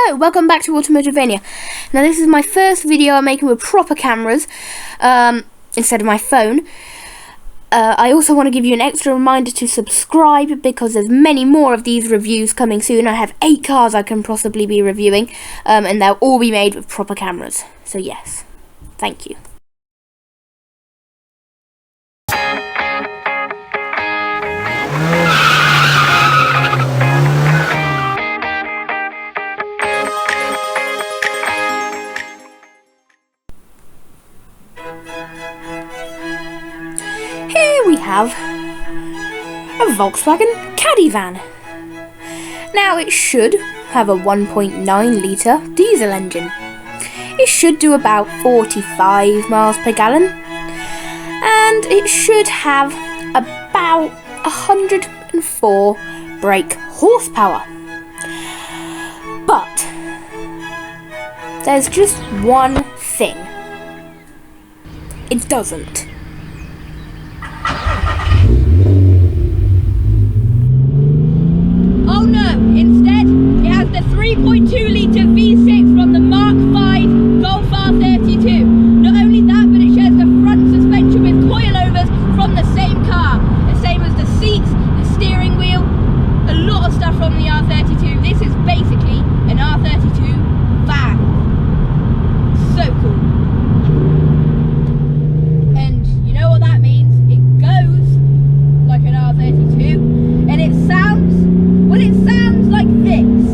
Hello, welcome back to Automotivania. Now this is my first video I'm making with proper cameras instead of my phone. I also want to give you an extra reminder to subscribe because there's many more of these reviews coming soon. I have 8 cars I can possibly be reviewing and they'll all be made with proper cameras. So yes, thank you. Here we have a Volkswagen Caddy van. Now it should have a 1.9 litre diesel engine. It should do about 45 miles per gallon and it should have about 104 brake horsepower. But there's just one thing. It doesn't. Oh no, instead it has the 3.2 litre V6 from the Mark V Golf R32. Not only that, but it shares the front suspension with coilovers from the same car. The same as the seats, the steering wheel, a lot of stuff from the R32. This is basically an R32 van. So cool. And you know what that means? It goes like an R32 and it sounds, well, it sounds like this.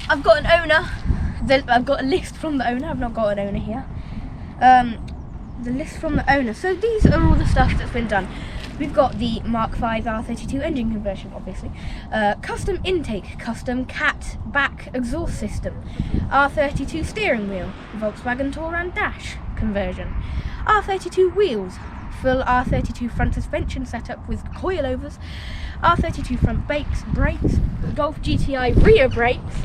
I've got an owner. I've got a list from the owner. I've not got an owner here. The list from the owner. So these are all the stuff that's been done. We've got the Mark V R32 engine conversion, obviously. Custom intake, custom cat back exhaust system, R32 steering wheel, Volkswagen Touran dash conversion, R32 wheels, full R32 front suspension setup with coilovers, R32 front brakes, Golf GTI rear brakes,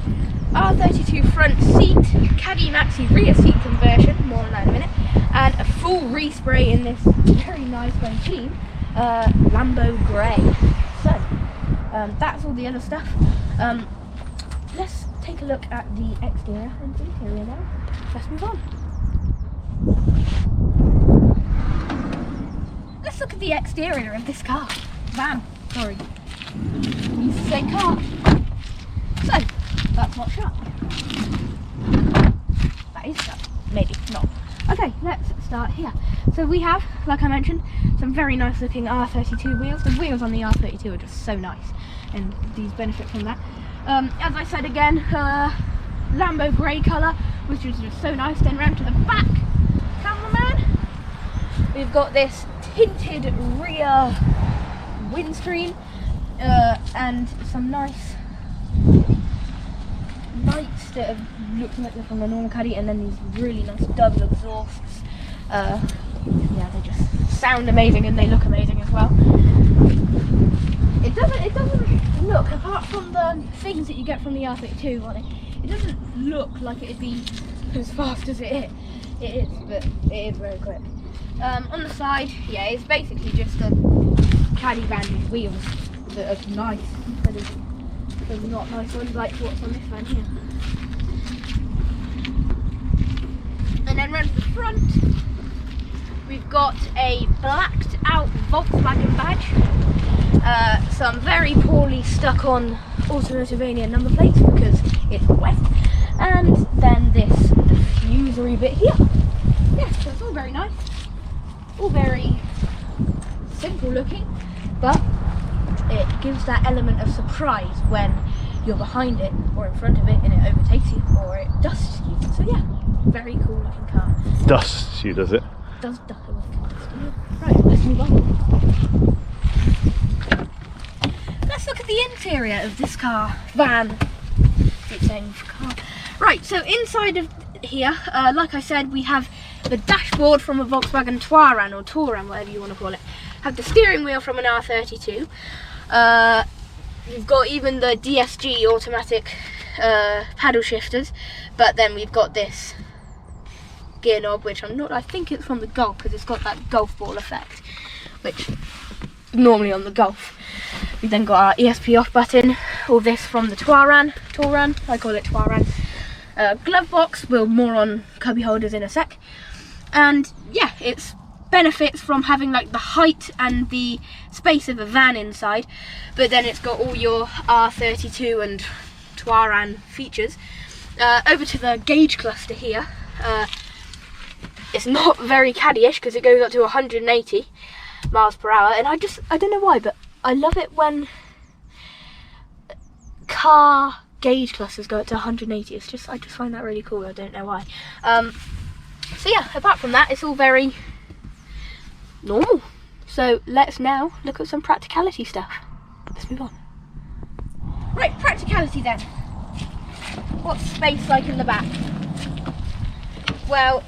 R32 front seat, Caddy Maxi rear seat conversion, more on that in a minute, and a full respray in this very nice when clean Lambo grey. So that's all the other stuff. Let's take a look at the exterior and interior now. Let's move on. Let's look at the exterior of this car. Van, sorry. Used to say car. So, that's not shut. That is shut. Maybe not. Okay, let's start here. So we have, like I mentioned, some very nice looking R32 wheels. The wheels on the R32 are just so nice and these benefit from that. As I said again, Lambo grey colour, which is just so nice. Then round to the back, cameraman. We've got this tinted rear windscreen and some nice lights that have looked like they're from a normal Caddy, and then these really nice double exhausts. Yeah, they just sound amazing and they look amazing as well. It doesn't look, apart from the things that you get from the R32 on it, it doesn't look like it'd be as fast as it is. It is, but it is very quick. On the side, yeah, it's basically just a Caddy van with wheels that are nice instead of not nice ones like what's on this van here. And then round to the front, we've got a blacked out Volkswagen badge, some very poorly stuck on Automotivania number plates because it's wet, and then this diffusery bit here. Yeah, so it's all very nice, all very simple looking, but it gives that element of surprise when you're behind it or in front of it and it overtakes you or it dusts you. So yeah, very cool looking car. Dusts you, does it? Does dust you. Right, let's move on. Let's look at the interior of this car. Van. Keep saying car. Right, so inside of here, like I said, we have the dashboard from a Volkswagen Touran or Touran, whatever you want to call it. Have the steering wheel from an R32. We've got even the DSG automatic paddle shifters, but then we've got this gear knob, which I think it's from the Golf, because it's got that golf ball effect, which normally on the Golf. We then got our ESP off button, all this from the Touran, I call it Touran. Glove box, we'll more on cubby holders in a sec. And yeah, it's benefits from having like the height and the space of a van inside, but then it's got all your R32 and Touran features. Over to the gauge cluster here. It's not very Caddy-ish because it goes up to 180 miles per hour, and I don't know why, but I love it when car gauge clusters go up to 180. I just find that really cool. I don't know why. So yeah, apart from that, it's all very normal. So let's now look at some practicality stuff. Let's move on. Right, practicality then. What's space like in the back? Well,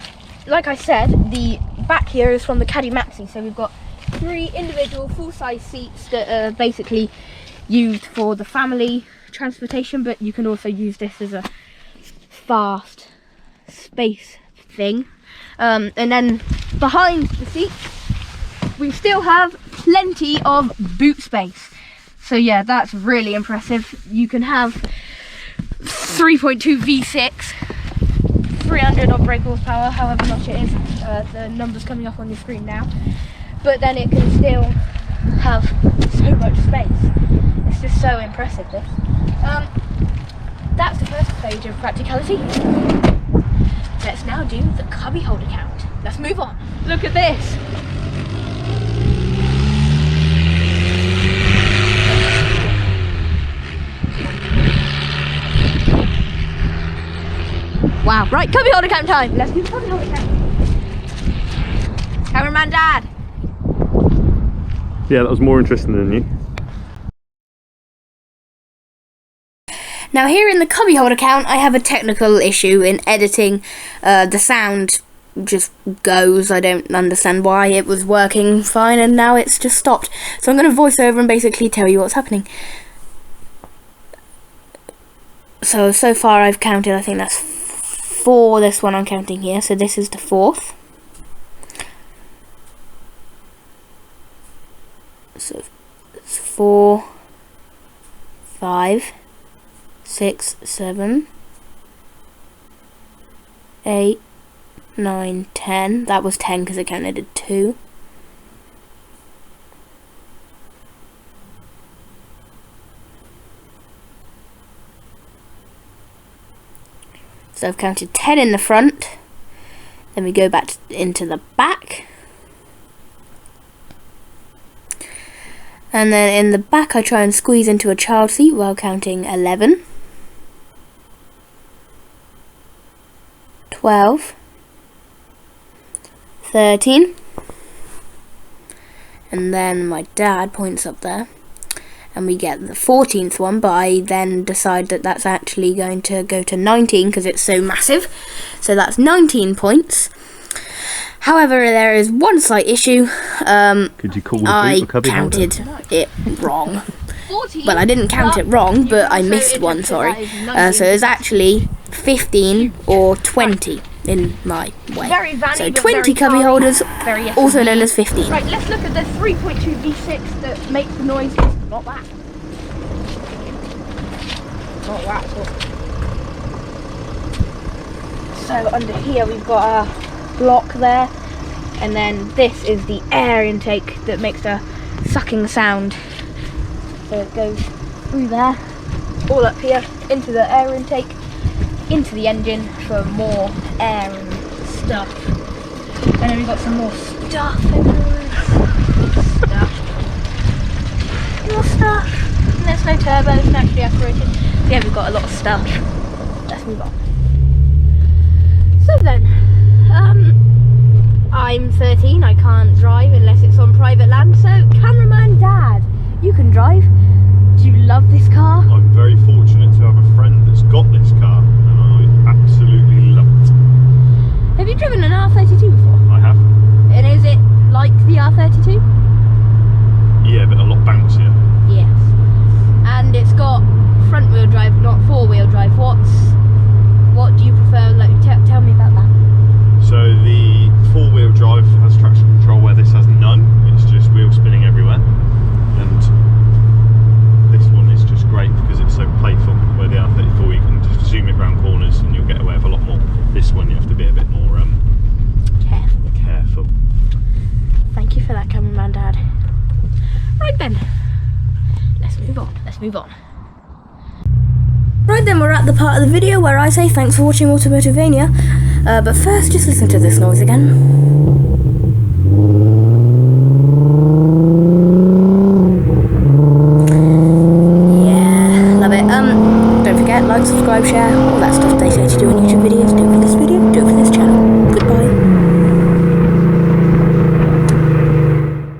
like I said, the back here is from the Caddy Maxi, so we've got 3 individual full-size seats that are basically used for the family transportation, but you can also use this as a fast space thing. And then behind the seats we still have plenty of boot space, so yeah, that's really impressive. You can have 3.2 V6, 300 odd brake horsepower, however much it is, the numbers coming up on your screen now, but then it can still have so much space. It's just so impressive, this. That's the first stage of practicality. Let's now do the cubby holder count. Let's move on. Look at this. Wow, right, cubby holder count time. Let's do the cubby holder count. Cameraman Dad. Yeah, that was more interesting than you. Now here in the cubby holder count, I have a technical issue in editing. The sound just goes. I don't understand why. It was working fine and now it's just stopped. So I'm going to voice over and basically tell you what's happening. So far I've counted, I think that's 4, this one I'm counting here. So this is the 4th. So it's 4, 5, 6, 7, 8, 9, 10. That was 10 because I counted 2. So I've counted 10 in the front. Then we go back into the back. And then in the back I try and squeeze into a child seat while counting 11, 12, 13, and then my dad points up there and we get the 14th one, but I then decide that that's actually going to go to 19 because it's so massive. So that's 19 points. However, there is one slight issue. Could you call the I cubby holder? counted it wrong. Well, I didn't count it wrong, but I missed one, sorry. So it's actually 15 or 20 in my way. So 20 cubby holders, also known as 15. Right, let's look at the 3.2 V6 that make the noises. Not that. Not that. So under here we've got a block there, and then this is the air intake that makes the sucking sound. So it goes through there, all up here, into the air intake, into the engine for more air and stuff. And then we've got some more stuff everywhere. More stuff. And there's no turbo, it's naturally aspirated. So yeah, we've got a lot of stuff. Let's move on. So then, I'm 13, I can't drive unless it's on private land, so cameraman Dad, you can drive. Do you love this car? I'm very fortunate to have a friend that's got this car and I absolutely love it. Have you driven an R32 before? I have. And is it like the R32? Yeah, but a lot bouncier. Yes. And it's got front wheel drive, not four wheel drive. What do you prefer? Like, tell me about that. So the four-wheel drive has traction control where this has none. It's just wheel spinning everywhere. And this one is just great because it's so playful, where the R34 you can just zoom it round corners and you'll get away with a lot more. This one you have to be a bit more careful. Thank you for that, cameraman Dad. Right then, let's move on. Right then, we're at the part of the video where I say thanks for watching Automotivania. But first, just listen to this noise again.